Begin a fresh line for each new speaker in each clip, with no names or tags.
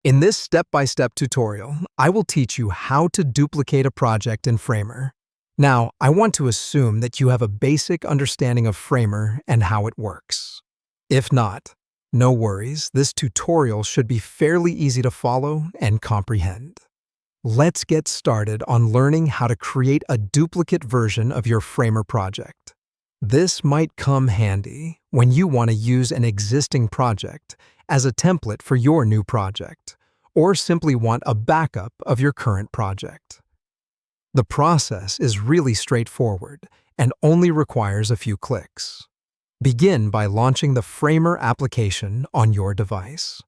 In this step-by-step tutorial, I will teach you how to duplicate a project in Framer. Now, I want to assume that you have a basic understanding of Framer and how it works. If not, no worries, this tutorial should be fairly easy to follow and comprehend. Let's get started on learning how to create a duplicate version of your Framer project. This might come handy when you want to use an existing project as a template for your new project, or simply want a backup of your current project. The process is really straightforward and only requires a few clicks. Begin by launching the Framer application on your device.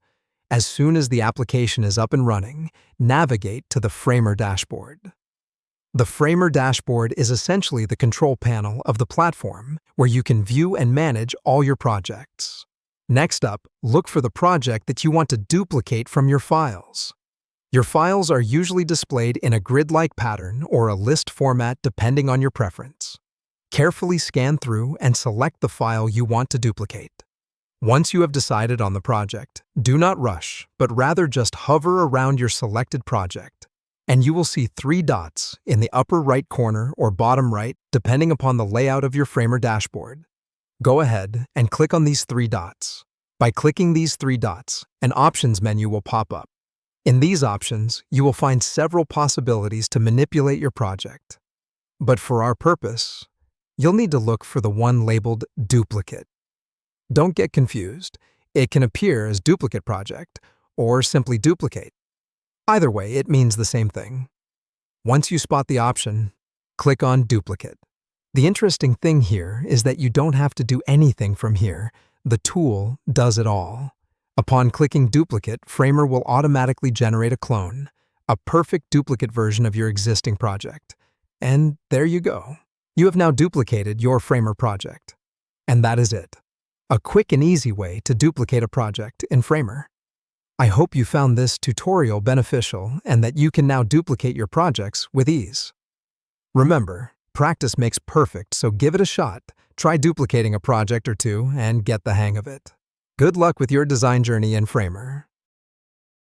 As soon as the application is up and running, navigate to the Framer dashboard. The Framer dashboard is essentially the control panel of the platform where you can view and manage all your projects. Next up, look for the project that you want to duplicate from your files. Your files are usually displayed in a grid-like pattern or a list format depending on your preference. Carefully scan through and select the file you want to duplicate. Once you have decided on the project, do not rush, but rather just hover around your selected project, and you will see 3 dots in the upper right corner or bottom right depending upon the layout of your Framer dashboard. Go ahead and click on these 3 dots. By clicking these 3 dots, an options menu will pop up. In these options, you will find several possibilities to manipulate your project. But for our purpose, you'll need to look for the one labeled Duplicate. Don't get confused. It can appear as Duplicate Project or simply Duplicate. Either way, it means the same thing. Once you spot the option, click on Duplicate. The interesting thing here is that you don't have to do anything from here. The tool does it all. Upon clicking Duplicate, Framer will automatically generate a clone, a perfect duplicate version of your existing project. And there you go. You have now duplicated your Framer project. And that is it. A quick and easy way to duplicate a project in Framer. I hope you found this tutorial beneficial and that you can now duplicate your projects with ease. Remember, practice makes perfect, so give it a shot. Try duplicating a project or two and get the hang of it. Good luck with your design journey in Framer.